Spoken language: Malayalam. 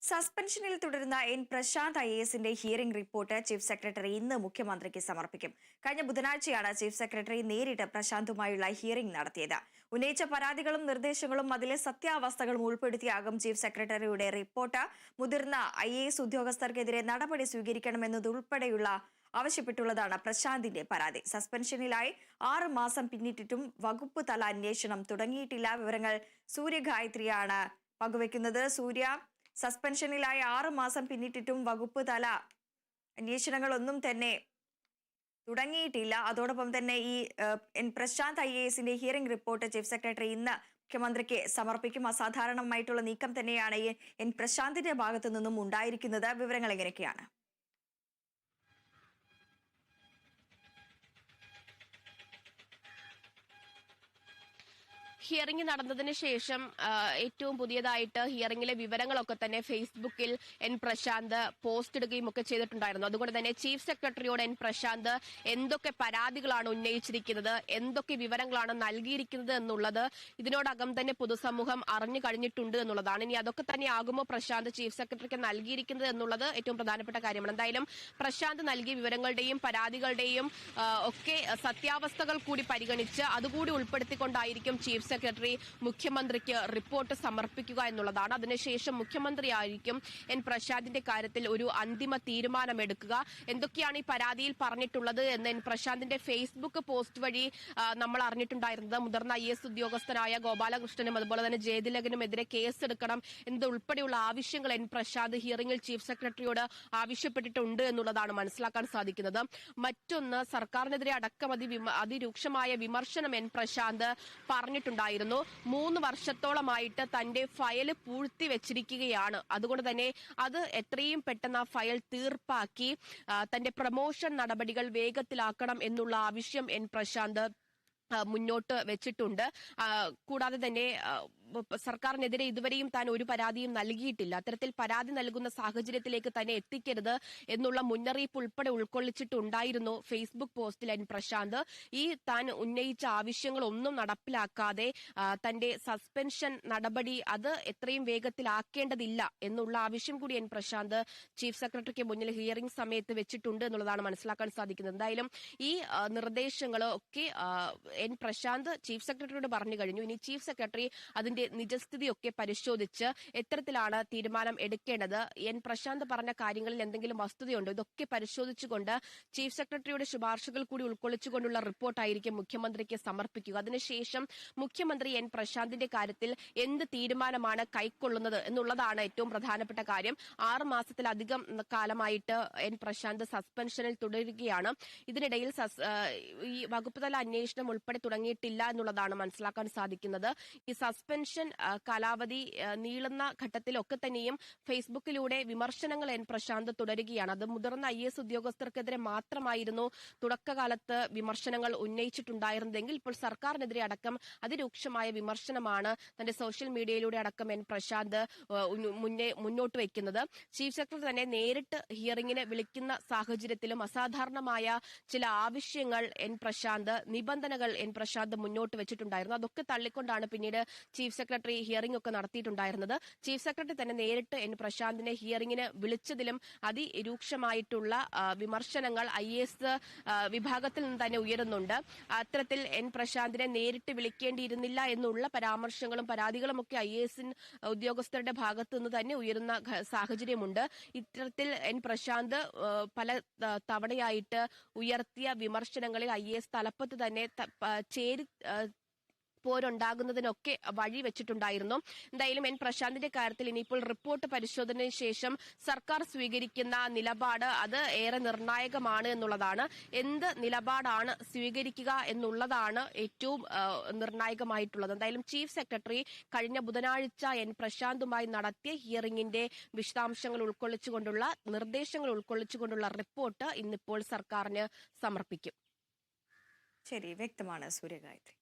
സസ്പെൻഷനിൽ തുടരുന്ന എൻ പ്രശാന്ത് IASന്റെ ഹിയറിംഗ് റിപ്പോർട്ട് ചീഫ് സെക്രട്ടറി ഇന്ന് മുഖ്യമന്ത്രിക്ക് സമർപ്പിക്കും. കഴിഞ്ഞ ബുധനാഴ്ചയാണ് ചീഫ് സെക്രട്ടറി നേരിട്ട് പ്രശാന്തുമായുള്ള ഹിയറിംഗ് നടത്തിയത്. ഉന്നയിച്ച പരാതികളും നിർദ്ദേശങ്ങളും അതിലെ സത്യാവസ്ഥകളും ഉൾപ്പെടുത്തിയാകും ചീഫ് സെക്രട്ടറിയുടെ റിപ്പോർട്ട്. മുതിർന്ന IAS ഉദ്യോഗസ്ഥർക്കെതിരെ നടപടി സ്വീകരിക്കണമെന്നതുൾപ്പെടെയുള്ള ആവശ്യപ്പെട്ടുള്ളതാണ് പ്രശാന്തിന്റെ പരാതി. സസ്പെൻഷനിലായി 6 മാസം പിന്നിട്ടിട്ടും വകുപ്പ് തല അന്വേഷണം തുടങ്ങിയിട്ടില്ല. വിവരങ്ങൾ സൂര്യഗായത്രിയാണ് പങ്കുവയ്ക്കുന്നത്. സൂര്യ, സസ്പെൻഷനിലായി 6 മാസം പിന്നിട്ടിട്ടും വകുപ്പ് തല അന്വേഷണങ്ങളൊന്നും തന്നെ തുടങ്ങിയിട്ടില്ല. അതോടൊപ്പം തന്നെ ഈ എൻ പ്രശാന്ത് IASന്റെ ഹിയറിംഗ് റിപ്പോർട്ട് ചീഫ് സെക്രട്ടറി ഇന്ന് മുഖ്യമന്ത്രിക്ക് സമർപ്പിക്കും. അസാധാരണമായിട്ടുള്ള നീക്കം തന്നെയാണ് എൻ പ്രശാന്തിന്റെ ഭാഗത്തു നിന്നും ഉണ്ടായിരിക്കുന്നത്. വിവരങ്ങൾ എങ്ങനെയൊക്കെയാണ്? ഹിയറിംഗ് നടന്നതിന് ശേഷം ഏറ്റവും പുതിയതായിട്ട് ഹിയറിംഗിലെ വിവരങ്ങളൊക്കെ തന്നെ ഫേസ്ബുക്കിൽ എൻ പ്രശാന്ത് പോസ്റ്റ് ഇടുകയും ഒക്കെ ചെയ്തിട്ടുണ്ടായിരുന്നു. അതുകൊണ്ട് തന്നെ ചീഫ് സെക്രട്ടറിയോട് എൻ പ്രശാന്ത് എന്തൊക്കെ പരാതികളാണ് ഉന്നയിച്ചിരിക്കുന്നത്, എന്തൊക്കെ വിവരങ്ങളാണ് നൽകിയിരിക്കുന്നത് എന്നുള്ളത് ഇതിനോടകം തന്നെ പൊതുസമൂഹം അറിഞ്ഞു കഴിഞ്ഞിട്ടുണ്ട് എന്നുള്ളതാണ്. ഇനി അതൊക്കെ തന്നെ ആകുമോ പ്രശാന്ത് ചീഫ് സെക്രട്ടറിക്ക് നൽകിയിരിക്കുന്നത് എന്നുള്ളത് ഏറ്റവും പ്രധാനപ്പെട്ട കാര്യമാണ്. എന്തായാലും പ്രശാന്ത് നൽകിയ വിവരങ്ങളുടെയും പരാതികളുടെയും ഒക്കെ സത്യാവസ്ഥകൾ കൂടി പരിഗണിച്ച് അതുകൂടി ഉൾപ്പെടുത്തിക്കൊണ്ടായിരിക്കും ചീഫ് സെക്രട്ടറി മുഖ്യമന്ത്രിക്ക് റിപ്പോർട്ട് സമർപ്പിക്കുക എന്നുള്ളതാണ്. അതിനുശേഷം മുഖ്യമന്ത്രിയായിരിക്കും എൻ പ്രശാന്തിന്റെ കാര്യത്തിൽ ഒരു അന്തിമ തീരുമാനമെടുക്കുക. എന്തൊക്കെയാണ് ഈ പരാതിയിൽ പറഞ്ഞിട്ടുള്ളത് എന്ന് എൻ പ്രശാന്തിന്റെ ഫേസ്ബുക്ക് പോസ്റ്റ് വഴി നമ്മൾ അറിഞ്ഞിട്ടുണ്ടായിരുന്നത്. മുതിർന്ന IAS ഉദ്യോഗസ്ഥനായ ഗോപാലകൃഷ്ണനും അതുപോലെ തന്നെ ജയതിലകനുമെതിരെ കേസെടുക്കണം എന്നതുൾപ്പെടെയുള്ള ആവശ്യങ്ങൾ എൻ പ്രശാന്ത് ഹിയറിംഗിൽ ചീഫ് സെക്രട്ടറിയോട് ആവശ്യപ്പെട്ടിട്ടുണ്ട് എന്നുള്ളതാണ് മനസ്സിലാക്കാൻ സാധിക്കുന്നത്. മറ്റൊന്ന്, സർക്കാരിനെതിരെ അടക്കം അതിരൂക്ഷമായ വിമർശനം എൻ പ്രശാന്ത് പറഞ്ഞിട്ടുണ്ട്. 3 വർഷത്തോളമായിട്ട് തന്റെ ഫയൽ പൂഴ്ത്തിവെച്ചിരിക്കുകയാണ്. അതുകൊണ്ട് തന്നെ അത് എത്രയും പെട്ടെന്ന് ആ ഫയൽ തീർപ്പാക്കി തന്റെ പ്രമോഷൻ നടപടികൾ വേഗത്തിലാക്കണം എന്നുള്ള ആവശ്യം എൻ പ്രശാന്ത് മുന്നോട്ട് വെച്ചിട്ടുണ്ട്. കൂടാതെ തന്നെ സർക്കാരിനെതിരെ ഇതുവരെയും താൻ ഒരു പരാതിയും നൽകിയിട്ടില്ല. അത്തരത്തിൽ പരാതി നൽകുന്ന സാഹചര്യത്തിലേക്ക് തന്നെ എത്തിക്കരുത് എന്നുള്ള മുന്നറിയിപ്പ് ഉൾപ്പെടെ ഉൾക്കൊള്ളിച്ചിട്ടുണ്ടായിരുന്നു ഫേസ്ബുക്ക് പോസ്റ്റിൽ എൻ പ്രശാന്ത്. ഈ താൻ ഉന്നയിച്ച ആവശ്യങ്ങളൊന്നും നടപ്പിലാക്കാതെ തന്റെ സസ്പെൻഷൻ നടപടി അത് എത്രയും വേഗത്തിലാക്കേണ്ടതില്ല എന്നുള്ള ആവശ്യം കൂടി എൻ പ്രശാന്ത് ചീഫ് സെക്രട്ടറിക്ക് മുന്നിൽ ഹിയറിംഗ് സമയത്ത് വെച്ചിട്ടുണ്ട് എന്നുള്ളതാണ് മനസ്സിലാക്കാൻ സാധിക്കുന്നത്. എന്തായാലും ഈ നിർദ്ദേശങ്ങൾ ഒക്കെ എൻ പ്രശാന്ത് ചീഫ് സെക്രട്ടറിയോട് പറഞ്ഞു കഴിഞ്ഞു. ഇനി ചീഫ് സെക്രട്ടറി അതിന്റെ നിജസ്ഥിതിയൊക്കെ പരിശോധിച്ച് എത്തരത്തിലാണ് തീരുമാനം എടുക്കേണ്ടത്, എൻ പ്രശാന്ത് പറഞ്ഞ കാര്യങ്ങളിൽ എന്തെങ്കിലും വസ്തുതയുണ്ടോ, ഇതൊക്കെ പരിശോധിച്ചുകൊണ്ട് ചീഫ് സെക്രട്ടറിയുടെ ശുപാർശകൾ കൂടി ഉൾക്കൊള്ളിച്ചുകൊണ്ടുള്ള റിപ്പോർട്ടായിരിക്കും മുഖ്യമന്ത്രിക്ക് സമർപ്പിക്കുക. അതിനുശേഷം മുഖ്യമന്ത്രി എൻ പ്രശാന്തിന്റെ കാര്യത്തിൽ എന്ത് തീരുമാനമാണ് കൈക്കൊള്ളുന്നത് എന്നുള്ളതാണ് ഏറ്റവും പ്രധാനപ്പെട്ട കാര്യം. 6 മാസത്തിലധികം കാലമായിട്ട് എൻ പ്രശാന്ത് സസ്പെൻഷനിൽ തുടരുകയാണ്. ഇതിനിടയിൽ ഈ വകുപ്പുതല അന്വേഷണം ഉൾപ്പെടെ തുടങ്ങിയിട്ടില്ല എന്നുള്ളതാണ് മനസ്സിലാക്കാൻ സാധിക്കുന്നത്. ഈ സസ്പെൻഷൻ കാലാവധി നീളുന്ന ഘട്ടത്തിലൊക്കെ തന്നെയും ഫേസ്ബുക്കിലൂടെ വിമർശനങ്ങൾ എൻ പ്രശാന്ത് തുടരുകയാണ്. അത് മുതിർന്ന IAS ഉദ്യോഗസ്ഥർക്കെതിരെ മാത്രമായിരുന്നു തുടക്കകാലത്ത് വിമർശനങ്ങൾ ഉന്നയിച്ചിട്ടുണ്ടായിരുന്നതെങ്കിൽ ഇപ്പോൾ സർക്കാരിനെതിരെ അടക്കം അതിരൂക്ഷമായ വിമർശനമാണ് തന്റെ സോഷ്യൽ മീഡിയയിലൂടെ അടക്കം എൻ പ്രശാന്ത് മുന്നോട്ട് വയ്ക്കുന്നത്. ചീഫ് സെക്രട്ടറി തന്നെ നേരിട്ട് ഹിയറിംഗിന് വിളിക്കുന്ന സാഹചര്യത്തിലും അസാധാരണമായ ചില ആവശ്യങ്ങൾ എൻ പ്രശാന്ത്, നിബന്ധനകൾ എൻ പ്രശാന്ത് മുന്നോട്ട് വെച്ചിട്ടുണ്ടായിരുന്നു. അതൊക്കെ തള്ളിക്കൊണ്ടാണ് പിന്നീട് ചീഫ് സെക്രട്ടറി ഹിയറിംഗ് ഒക്കെ നടത്തിയിട്ടുണ്ടായിരുന്നത്. ചീഫ് സെക്രട്ടറി തന്നെ നേരിട്ട് എൻ പ്രശാന്തിനെ ഹിയറിംഗിന് വിളിച്ചതിലും അതിരൂക്ഷമായിട്ടുള്ള വിമർശനങ്ങൾ IAS വിഭാഗത്തിൽ നിന്ന് തന്നെ ഉയരുന്നുണ്ട്. അത്തരത്തിൽ എൻ പ്രശാന്തിനെ നേരിട്ട് വിളിക്കേണ്ടിയിരുന്നില്ല എന്നുള്ള പരാമർശങ്ങളും പരാതികളും ഒക്കെ IAS ഉദ്യോഗസ്ഥരുടെ ഭാഗത്തു നിന്ന് തന്നെ ഉയരുന്ന സാഹചര്യമുണ്ട്. ഇത്തരത്തിൽ എൻ പ്രശാന്ത് പല തവണയായിട്ട് ഉയർത്തിയ വിമർശനങ്ങളിൽ IAS തലപ്പത്ത് തന്നെ പോരുണ്ടാകുന്നതിനൊക്കെ വഴി വെച്ചിട്ടുണ്ടായിരുന്നു. എന്തായാലും എൻ പ്രശാന്തിന്റെ കാര്യത്തിൽ ഇനിയിപ്പോൾ റിപ്പോർട്ട് പരിശോധനയ്ക്ക് ശേഷം സർക്കാർ സ്വീകരിക്കുന്ന നിലപാട് അത് ഏറെ നിർണായകമാണ് എന്നുള്ളതാണ്. എന്ത് നിലപാടാണ് സ്വീകരിക്കുക എന്നുള്ളതാണ് ഏറ്റവും നിർണായകമായിട്ടുള്ളത്. എന്തായാലും ചീഫ് സെക്രട്ടറി കഴിഞ്ഞ ബുധനാഴ്ച എൻ പ്രശാന്തുമായി നടത്തിയ ഹിയറിംഗിന്റെ വിശദാംശങ്ങൾ ഉൾക്കൊള്ളിച്ചുകൊണ്ടുള്ള നിർദ്ദേശങ്ങൾ ഉൾക്കൊള്ളിച്ചുകൊണ്ടുള്ള റിപ്പോർട്ട് ഇന്നിപ്പോൾ സർക്കാരിന് സമർപ്പിക്കും. ശരി, വ്യക്തമാണ് സൂര്യഗായത്രി.